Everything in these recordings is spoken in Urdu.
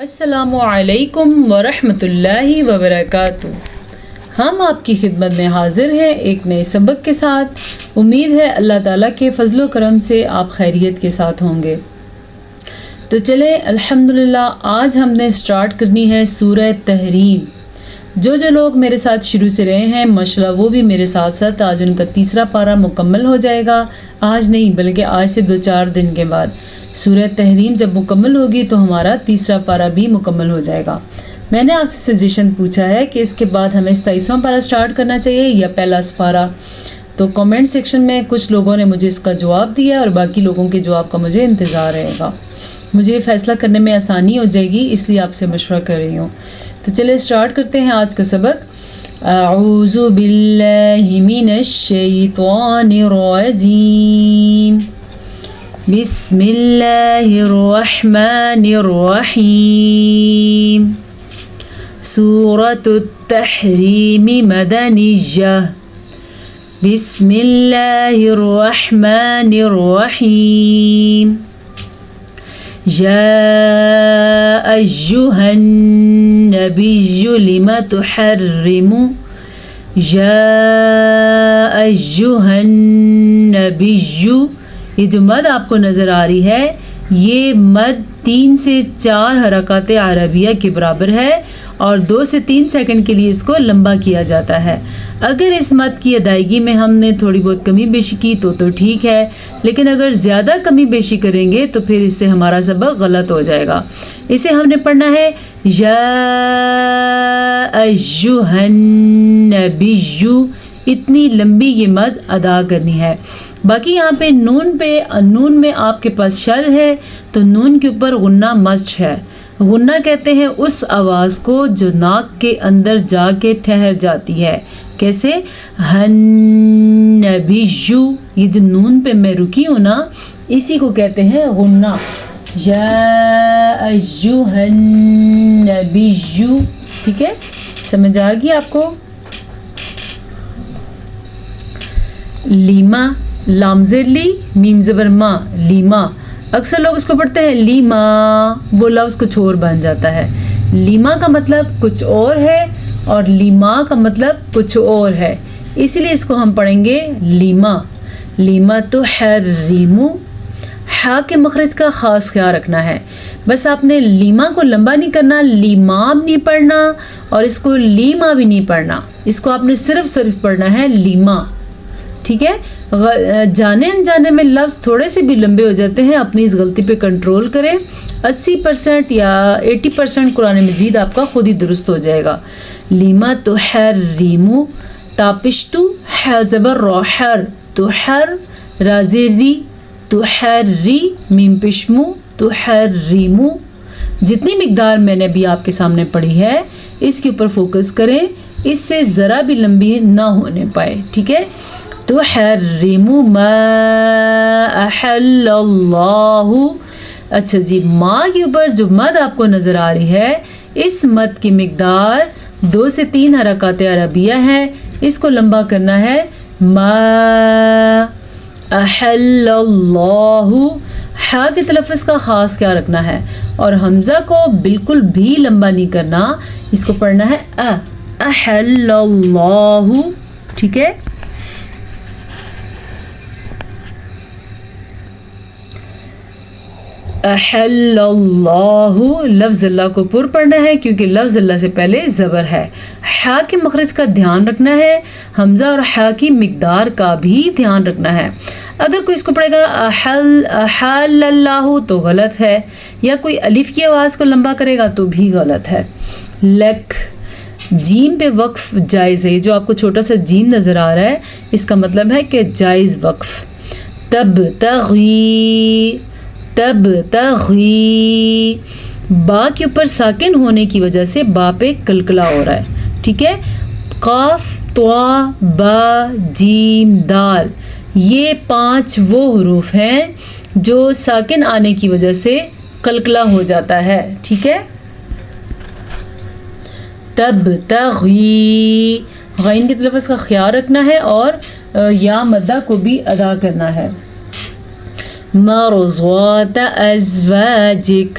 السلام علیکم ورحمۃ اللہ وبرکاتہ۔ ہم آپ کی خدمت میں حاضر ہیں ایک نئے سبق کے ساتھ۔ امید ہے اللہ تعالیٰ کے فضل و کرم سے آپ خیریت کے ساتھ ہوں گے۔ تو چلیں الحمدللہ آج ہم نے سٹارٹ کرنی ہے سورہ تحریم۔ جو لوگ میرے ساتھ شروع سے رہے ہیں ماشاءاللہ وہ بھی میرے ساتھ ساتھ آج ان کا تیسرا پارہ مکمل ہو جائے گا۔ آج نہیں بلکہ آج سے 2-4 دن کے بعد سورہ تحریم جب مکمل ہوگی تو ہمارا تیسرا پارہ بھی مکمل ہو جائے گا۔ میں نے آپ سے سجیشن پوچھا ہے کہ اس کے بعد ہمیں 27واں پارہ سٹارٹ کرنا چاہیے یا پہلا پارہ، تو کامنٹ سیکشن میں کچھ لوگوں نے مجھے اس کا جواب دیا اور باقی لوگوں کے جواب کا مجھے انتظار رہے گا۔ مجھے فیصلہ کرنے میں آسانی ہو جائے گی اس لیے آپ سے مشورہ کر رہی ہوں۔ تو چلے سٹارٹ کرتے ہیں آج کا سبق۔ اعوذ باللہ من الشیطان الرجیم، بسم اللہ الرحمن الرحیم۔ سورۃ التحریم مدنیہ۔ بسم اللہ الرحمن الرحیم۔ یا ایہا النبی لم تحرم، یا ایہا النبی، یہ جو مد آپ کو نظر آ رہی ہے یہ مد 3 سے 4 حرکات عربیہ کے برابر ہے اور 2 سے 3 سیکنڈ کے لیے اس کو لمبا کیا جاتا ہے۔ اگر اس مد کی ادائیگی میں ہم نے تھوڑی بہت کمی بیشی کی تو ٹھیک ہے، لیکن اگر زیادہ کمی بیشی کریں گے تو پھر اس سے ہمارا سبق غلط ہو جائے گا۔ اسے ہم نے پڑھنا ہے یا ایہا النبی، اتنی لمبی یہ مد ادا کرنی ہے۔ باقی یہاں پہ نون میں آپ کے پاس شد ہے تو نون کے اوپر غنہ مسٹ ہے۔ غنہ کہتے ہیں اس آواز کو جو ناک کے اندر جا کے ٹھہر جاتی ہے۔ کیسے؟ ہنبی، یہ جو نون پہ میں رکی ہوں نا اسی کو کہتے ہیں غنہ۔ یا ایہا النبی، ٹھیک ہے، سمجھ آ گئی آپ کو؟ لیما، لام زیر لی، میم زبر ما، لیما۔ اکثر لوگ اس کو پڑھتے ہیں لیما، وہ لفظ کچھ اور بن جاتا ہے۔ لیما کا مطلب کچھ اور ہے اور لیما کا مطلب کچھ اور ہے، اسی لیے اس کو ہم پڑھیں گے لیما۔ لیما تحرمو، ہا کے مخرج کا خاص خیال رکھنا ہے۔ بس آپ نے لیما کو لمبا نہیں کرنا، لیما بھی نہیں پڑھنا اور اس کو لیما بھی نہیں پڑھنا، اس کو آپ نے صرف پڑھنا ہے لیما، ٹھیک ہے۔ جانے انجانے میں لفظ تھوڑے سے بھی لمبے ہو جاتے ہیں، اپنی اس غلطی پہ کنٹرول کریں۔ 80% یا 80% قرآن مجید آپ کا خود ہی درست ہو جائے گا۔ لیما تحرمو، تاپشتو، حزبر روحر، تحر، رازری، تحری، میم پشمو، تحرمو۔ جتنی مقدار میں نے بھی آپ کے سامنے پڑھی ہے اس کے اوپر فوکس کریں، اس سے ذرا بھی لمبی نہ ہونے پائے، ٹھیک ہے۔ تحرمو ما احل اللہ۔ اچھا جی، ماں کے اوپر جو مد آپ کو نظر آ رہی ہے اس مد کی مقدار 2 سے 3 حرکات عربیہ ہے، اس کو لمبا کرنا ہے ما احل اللہ۔ ہا کے تلفظ کا خاص خیال رکھنا ہے اور حمزہ کو بالکل بھی لمبا نہیں کرنا، اس کو پڑھنا ہے احل اللہ، ٹھیک ہے۔ احل اللہ، لفظ اللہ کو پر پڑھنا ہے کیونکہ لفظ اللہ سے پہلے زبر ہے۔ ہا کے مخرج کا دھیان رکھنا ہے، حمزہ اور ہا کی مقدار کا بھی دھیان رکھنا ہے۔ اگر کوئی اس کو پڑھے گا احل اللہ تو غلط ہے، یا کوئی الف کی آواز کو لمبا کرے گا تو بھی غلط ہے۔ لک، جیم پہ وقف جائز ہے، جو آپ کو چھوٹا سا جیم نظر آ رہا ہے اس کا مطلب ہے کہ جائز وقف۔ تبتغی، تبتغی، با کے اوپر ساکن ہونے کی وجہ سے با پہ کلکلا ہو رہا ہے، ٹھیک ہے۔ قاف، طا، با، جیم، دال، یہ 5 وہ حروف ہیں جو ساکن آنے کی وجہ سے کلکلا ہو جاتا ہے، ٹھیک ہے۔ تبتغی، غین کے تلفظ کا خیال رکھنا ہے اور یا مدہ کو بھی ادا کرنا ہے۔ مرضات ازواجک،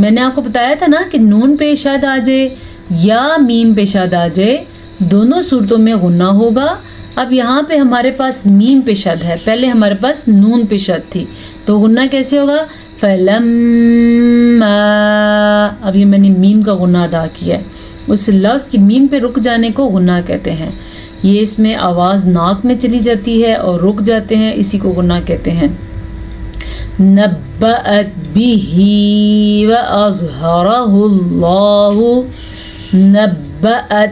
میں نے آپ کو بتایا تھا نا کہ نون پیش آد آ جائے یا میم پیش آد آ جائے دونوں صورتوں میں غنہ ہوگا. اب یہاں پہ ہمارے پاس میم پیش آد ہے, پہلے ہمارے پاس نون پیش آد تھی, تو غنہ کیسے ہوگا؟ فَلَمَّا. اب یہ میں نے میم کا غنہ ادا کیا ہے, اس لفظ کی میم پہ رک جانے کو غنہ کہتے ہیں. یہ اس میں آواز ناک میں چلی جاتی ہے اور رک جاتے ہیں, اسی کو غنہ کہتے ہیں. نبأت به وأظهره الله. نبأت,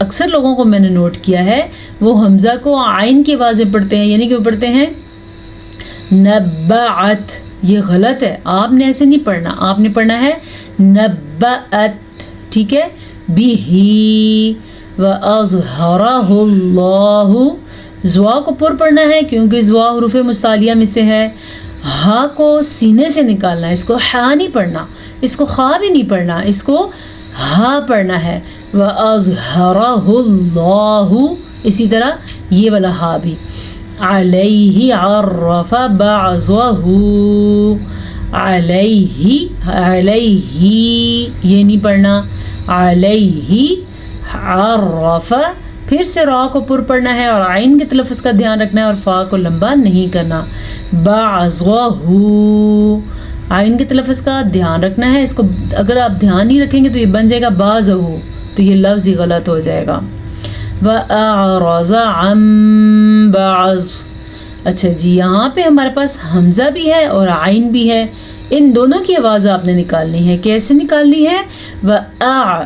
اکثر لوگوں کو میں نے نوٹ کیا ہے وہ حمزہ کو عین کی آواز میں پڑھتے ہیں, یعنی کہ وہ پڑھتے ہیں نبعت. یہ غلط ہے, آپ نے ایسے نہیں پڑھنا, آپ نے پڑھنا ہے نبأت, ٹھیک ہے. به وأظهره الله. زوا کو پر پڑھنا ہے کیونکہ زوا حروف مستعلیہ میں سے ہے. ہا کو سینے سے نکالنا ہے, اس کو ہا نہیں پڑھنا, اس کو خا بھی نہیں پڑھنا, اس کو ہا پڑھنا ہے. وَأَظْهَرَهُ اللَّهُ, اسی طرح یہ والا ہا بھی. عَلَيْهِ عَرَّفَ بَعْضَهُ. عَلَيْهِ یہ نہیں پڑھنا, عَلَيْهِ عَرَّفَ. پھر سے را کو پر پڑھنا ہے اور عین کے تلفظ کا دھیان رکھنا ہے اور فا کو لمبا نہیں کرنا. بعضہ, عین کے تلفظ کا دھیان رکھنا ہے, اس کو اگر آپ دھیان نہیں رکھیں گے تو یہ بن جائے گا بعضہ, تو یہ لفظ ہی غلط ہو جائے گا. وَأَعْرَضَ عَن بَعْض. اچھا جی, یہاں پہ ہمارے پاس حمزہ بھی ہے اور عین بھی ہے, ان دونوں کی آواز آپ نے نکالنی ہے. کیسے نکالنی ہے؟ وَأَعْ.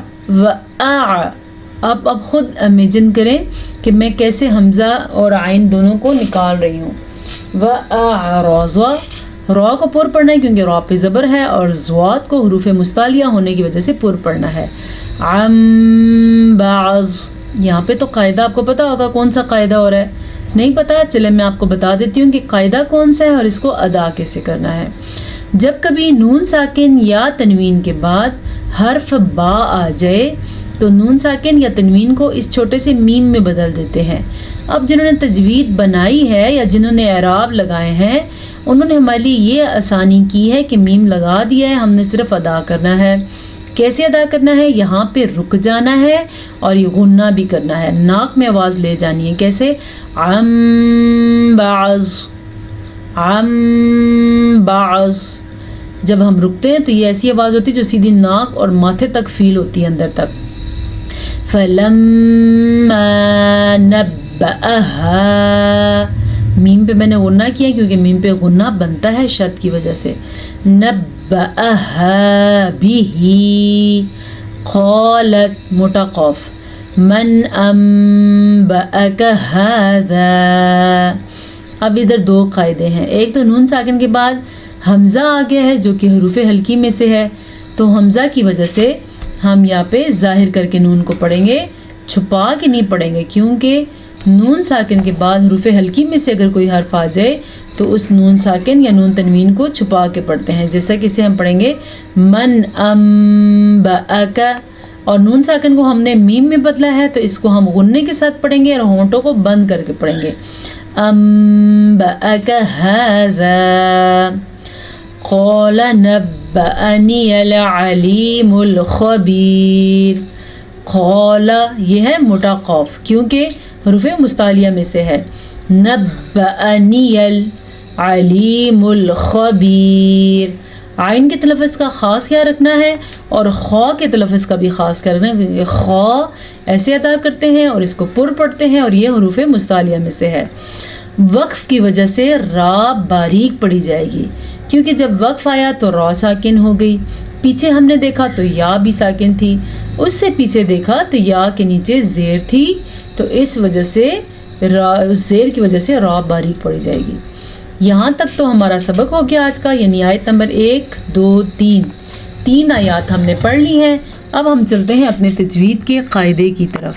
آپ اب خود امیجن کریں کہ میں کیسے حمزہ اور عین دونوں کو نکال رہی ہوں. وَأَعْرَضَ, را کو پر پڑھنا ہے کیونکہ را پہ زبر ہے, اور زوات کو حروف مستعلیہ ہونے کی وجہ سے پر پڑھنا ہے. عَن بَعْض. یہاں پہ تو قاعدہ آپ کو پتا ہوگا کون سا قاعدہ ہو رہا ہے, نہیں پتا؟ چلے میں آپ کو بتا دیتی ہوں کہ قاعدہ کون سا ہے اور اس کو ادا کیسے کرنا ہے. جب کبھی نون ساکن یا تنوین کے بعد حرف با آ جائے تو نون ساکن یا تنوین کو اس چھوٹے سے میم میں بدل دیتے ہیں. اب جنہوں نے تجوید بنائی ہے یا جنہوں نے اعراب لگائے ہیں انہوں نے ہمارے لیے یہ آسانی کی ہے کہ میم لگا دیا ہے, ہم نے صرف ادا کرنا ہے. کیسے ادا کرنا ہے؟ یہاں پہ رک جانا ہے اور یہ غنہ بھی کرنا ہے, ناک میں آواز لے جانی ہے. کیسے؟ عَن بَعْض, عَن بَعْض. جب ہم رکتے ہیں تو یہ ایسی آواز ہوتی ہے جو سیدھی ناک اور ماتھے تک فیل ہوتی ہے اندر تک. فَلَمَّا نَبَّأَهَا. میم پہ میں نے غنہ کیا کیونکہ میم پہ غنہ بنتا ہے شد کی وجہ سے. نَبَّأَهَا بِهِ. قالت, موٹا قاف. مَنْ أَنبَأَكَ هَذَا. اب ادھر دو قاعدے ہیں, ایک تو نون ساکن کے بعد حمزہ آ گیا ہے جو کہ حروف حلقی میں سے ہے, تو حمزہ کی وجہ سے ہم یہاں پہ ظاہر کر کے نون کو پڑھیں گے, چھپا کے نہیں پڑھیں گے, کیونکہ نون ساکن کے بعد حروف حلقی میں سے اگر کوئی حرف آ جائے تو اس نون ساکن یا نون تنوین کو چھپا کے پڑھتے ہیں. جیسا کہ اسے ہم پڑھیں گے من انبأک, اور نون ساکن کو ہم نے میم میں بدلا ہے تو اس کو ہم غنے کے ساتھ پڑھیں گے اور ہونٹوں کو بند کر کے پڑھیں گے. انبأک ھذا. قال نبأنی العلیم الخبیر. قال یہ ہے موٹا قاف کیونکہ حروف مستعلیہ میں سے ہے. نبأنی العلیم الخبیر. عین کے تلفظ کا خاص خیال رکھنا ہے اور خا کے تلفظ کا بھی خاص خیال رکھنا ہے, کیونکہ خا ایسے ادا کرتے ہیں اور اس کو پر پڑھتے ہیں اور یہ حروف مستعلیہ میں سے ہے. وقف کی وجہ سے را باریک پڑھی جائے گی, کیونکہ جب وقف آیا تو را ساکن ہو گئی, پیچھے ہم نے دیکھا تو یا بھی ساکن تھی, اس سے پیچھے دیکھا تو یا کے نیچے زیر تھی, تو اس وجہ سے اس زیر کی وجہ سے را باریک پڑھی جائے گی. یہاں تک تو ہمارا سبق ہو گیا آج کا, یعنی آیت نمبر 1 2 3 تین آیات ہم نے پڑھ لی ہیں. اب ہم چلتے ہیں اپنے تجوید کے قاعدے کی طرف.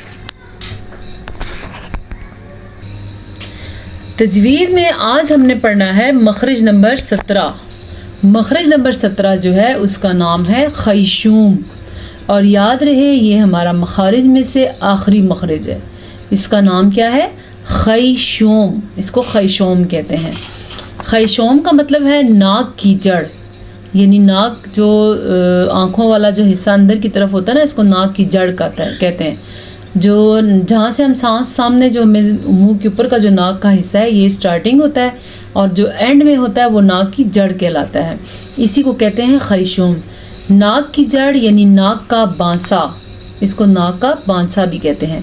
تجوید میں آج ہم نے پڑھنا ہے مخرج نمبر 17. مخرج نمبر 17 جو ہے اس کا نام ہے خیشوم, اور یاد رہے یہ ہمارا مخارج میں سے آخری مخرج ہے. اس کا نام کیا ہے؟ خیشوم. اس کو خیشوم کہتے ہیں. خیشوم کا مطلب ہے ناک کی جڑ. یعنی ناک جو آنکھوں والا جو حصہ اندر کی طرف ہوتا ہے نا، اس کو ناک کی جڑ کہتے ہیں. جو جہاں سے ہم سانس سامنے جو منہ کے اوپر کا جو ناک کا حصہ ہے یہ سٹارٹنگ ہوتا ہے، اور جو اینڈ میں ہوتا ہے وہ ناک کی جڑ کہلاتا ہے. اسی کو کہتے ہیں خیشوم. ناک کی جڑ یعنی ناک کا بانسا، اس کو ناک کا بانسا بھی کہتے ہیں.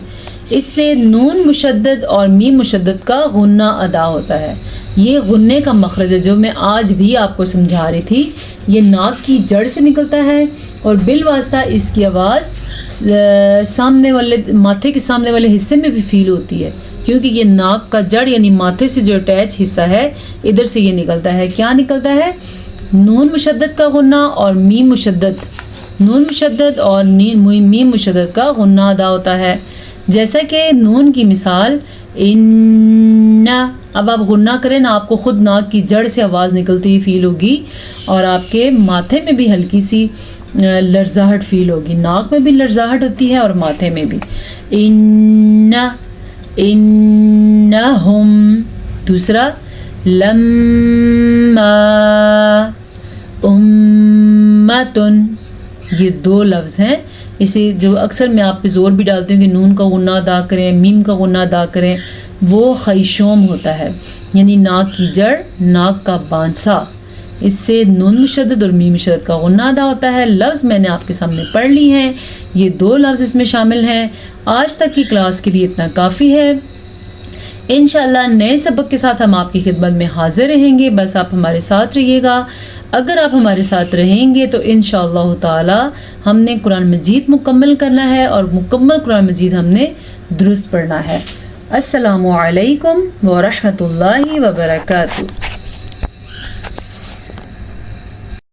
اس سے نون مشدد اور میم مشدد کا غنہ ادا ہوتا ہے. یہ غنے کا مخرج ہے جو میں آج بھی آپ کو سمجھا رہی تھی. یہ ناک کی جڑ سے نکلتا ہے اور بالواسطہ اس کی آواز سامنے والے ماتھے کے سامنے والے حصے میں بھی فیل ہوتی ہے، کیونکہ یہ ناک کا جڑ یعنی ماتھے سے جو اٹیچ حصہ ہے ادھر سے یہ نکلتا ہے. کیا نکلتا ہے؟ نون مشدد کا غنہ اور میم مشدد. نون مشدد اور میم مشدد کا غنہ ادا ہوتا ہے. جیسا کہ نون کی مثال ان، اب آپ غنہ کریں نا، آپ کو خود ناک کی جڑ سے آواز نکلتی ہوئی فیل ہوگی اور آپ کے ماتھے میں بھی ہلکی سی لرزاہٹ فیل ہوگی. ناک میں بھی لرزاہٹ ہوتی ہے اور ماتھے میں بھی. انہم. دوسرا لما امتن، یہ دو لفظ ہیں. اسے جو اکثر میں آپ پہ زور بھی ڈالتی ہوں کہ نون کا غنہ ادا کریں، میم کا غنہ ادا کریں، وہ خیشوم ہوتا ہے، یعنی ناک کی جڑ، ناک کا بانسا. اس سے نون مشدد اور میم مشدد کا غنہ ادا ہوتا ہے. لفظ میں نے آپ کے سامنے پڑھ لی ہیں، یہ دو لفظ اس میں شامل ہیں. آج تک کی کلاس کے لیے اتنا کافی ہے. انشاءاللہ نئے سبق کے ساتھ ہم آپ کی خدمت میں حاضر رہیں گے. بس آپ ہمارے ساتھ رہیے گا. اگر آپ ہمارے ساتھ رہیں گے تو انشاءاللہ تعالی ہم نے قرآن مجید مکمل کرنا ہے اور مکمل قرآن مجید ہم نے درست پڑھنا ہے. السلام علیکم ورحمۃ اللہ وبرکاتہ.